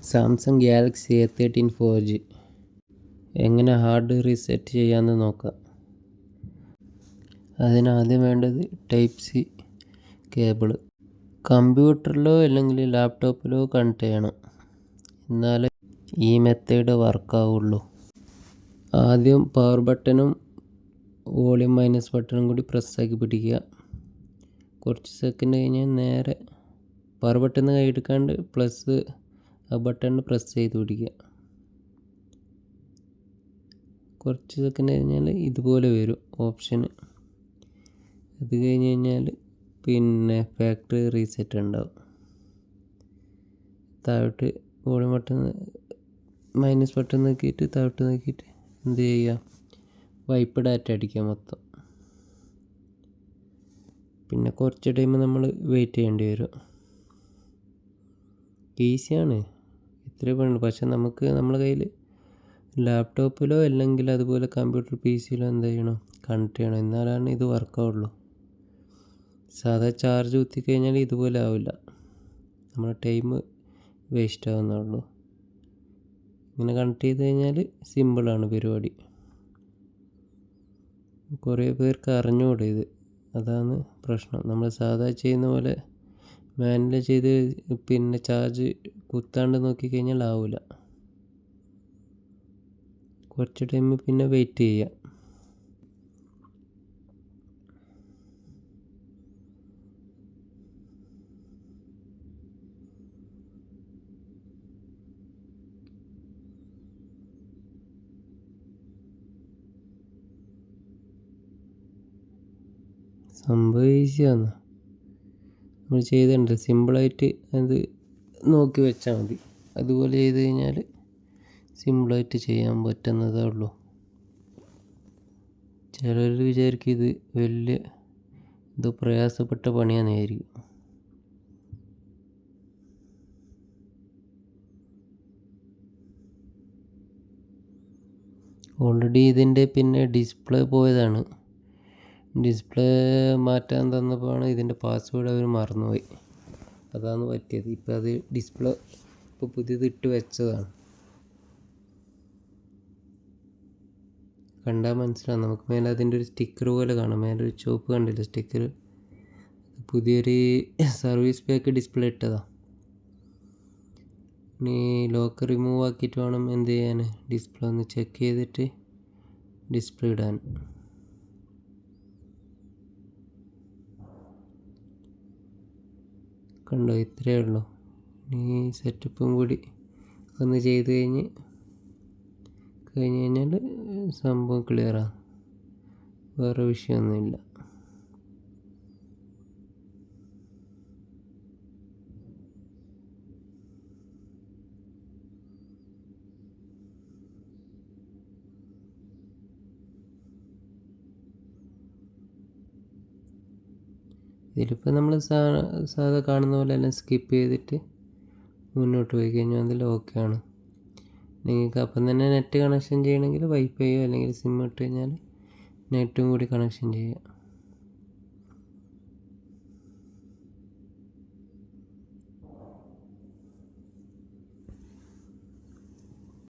Samsung Galaxy A13 4G എങ്ങനെ hard reset ചെയ്യാമെന്ന് നോക്കാം. അതിനാദ്യം വേണ്ടത് ടൈപ്പ് സി കേബിള്. കമ്പ്യൂട്ടറിലോ അല്ലെങ്കിൽ ലാപ്ടോപ്പിലോ കണക്ട് ചെയ്യണം, എന്നാലേ ഈ മെത്തേഡ് വർക്കാവുള്ളൂ. ആദ്യം പവർ ബട്ടണും വോളിയം മൈനസ് ബട്ടണും കൂടി പ്രസ്സാക്കി പിടിക്കുക. കുറച്ച് സെക്കൻഡ് കഴിഞ്ഞാൽ നേരെ പവർ ബട്ടണിൽ കൈ എടുക്കാണ്ട് പ്ലസ് ആ ബട്ടണിൽ പ്രസ് ചെയ്ത് പിടിക്കുക. കുറച്ച് സെക്കൻഡ് കഴിഞ്ഞാൽ ഇതുപോലെ വരും ഓപ്ഷൻ. അത് കഴിഞ്ഞ് കഴിഞ്ഞാൽ പിന്നെ ഫാക്ടറി റീസെറ്റ് ഉണ്ടാവും. താഴോട്ട് വോളിയം ബട്ടൺ മൈനസ് ബട്ടൺ നോക്കിയിട്ട് താഴോട്ട് നോക്കിയിട്ട് എന്ത് ചെയ്യുക, വൈപ്പ് ഡാറ്റ അടിക്കുക മൊത്തം. പിന്നെ കുറച്ച് ടൈം നമ്മൾ വെയിറ്റ് ചെയ്യേണ്ടി വരും. ഈസിയാണ്, ഇത്രയേ വേണ്ടു. പക്ഷെ നമുക്ക് നമ്മുടെ കയ്യിൽ ലാപ്ടോപ്പിലോ അല്ലെങ്കിൽ അതുപോലെ കമ്പ്യൂട്ടർ PC-യിലോ എന്ത് ചെയ്യണം, കണക്ട് ചെയ്യണം, എന്നാലാണ് ഇത് വർക്കാവുള്ളൂ. സാധാ ചാർജ് കുത്തിക്കഴിഞ്ഞാൽ ഇതുപോലെ ആവില്ല, നമ്മുടെ ടൈം വേസ്റ്റ് ആവുന്നുള്ളൂ. ഇങ്ങനെ കണക്ട് ചെയ്ത് കഴിഞ്ഞാൽ സിമ്പിളാണ് പരിപാടി. കുറേ പേർക്ക് അറിഞ്ഞുകൂടെ ഇത്, അതാണ് പ്രശ്നം. നമ്മൾ സാധാ ചെയ്യുന്ന പോലെ മാനുവൽ ചെയ്ത് പിന്നെ ചാർജ് കുത്താണ്ട് നോക്കിക്കഴിഞ്ഞാൽ ആവില്ല. കുറച്ച് ടൈം പിന്നെ വെയിറ്റ് ചെയ്യുക. സംഭവം ഈസിയാണ്, നമ്മൾ ചെയ്തിട്ടുണ്ട്. സിമ്പിളായിട്ട് അത് നോക്കി വെച്ചാൽ മതി. അതുപോലെ ചെയ്ത് കഴിഞ്ഞാൽ സിമ്പിളായിട്ട് ചെയ്യാൻ പറ്റുന്നതേ ഉള്ളൂ. ചിലർ വിചാരിക്കും ഇത് വലിയ പ്രയാസപ്പെട്ട പണിയാണെന്നായിരിക്കും. ഓൾറെഡി ഇതിൻ്റെ പിന്നെ ഡിസ്പ്ലേ പോയതാണ്. ഡിസ്പ്ലേ മാറ്റാൻ തന്നപ്പോഴാണ് ഇതിൻ്റെ പാസ്വേഡ് അവർ മറന്നുപോയി, അതാണ് പറ്റിയത്. ഇപ്പോൾ അത് ഡിസ്പ്ലേ ഇപ്പോൾ പുതിയത് ഇട്ട് വെച്ചതാണ്. കണ്ടാൽ മനസ്സിലാവും. നമുക്ക് മേലെ അതിൻ്റെ ഒരു സ്റ്റിക്കർ പോലെ കാണാം, മേലെ ഒരു ചുവപ്പ് കണ്ടില്ല സ്റ്റിക്കർ. പുതിയൊരു സർവീസ് പാക്ക് ഡിസ്പ്ലേ ഇട്ടതാണ്. ഇനി ലോക്ക് റിമൂവ് ആക്കിയിട്ട് വേണം എന്ത് ചെയ്യാൻ, ഡിസ്പ്ലേ ഒന്ന് ചെക്ക് ചെയ്തിട്ട് ഡിസ്പ്ലേ ഇടാൻ. കണ്ടോ, ഇത്രയേ ഉള്ളൂ. ഇനി സെറ്റപ്പും കൂടി ഒന്ന് ചെയ്ത് കഴിഞ്ഞ് കഴിഞ്ഞാൽ സംഭവം ക്ലിയറാണ്, വേറെ വിഷയമൊന്നുമില്ല. ഇതിലിപ്പോൾ നമ്മൾ സാധാ കാണുന്ന പോലെ എല്ലാം സ്കിപ്പ് ചെയ്തിട്ട് മുന്നോട്ട് പോയി കഴിഞ്ഞാൽ അതിൽ ഓക്കെയാണ്. നിങ്ങൾക്ക് അപ്പം തന്നെ നെറ്റ് കണക്ഷൻ ചെയ്യണമെങ്കിൽ വൈഫൈയോ അല്ലെങ്കിൽ സിം ഇട്ട് കഴിഞ്ഞാൽ നെറ്റും കൂടി കണക്ഷൻ ചെയ്യുക.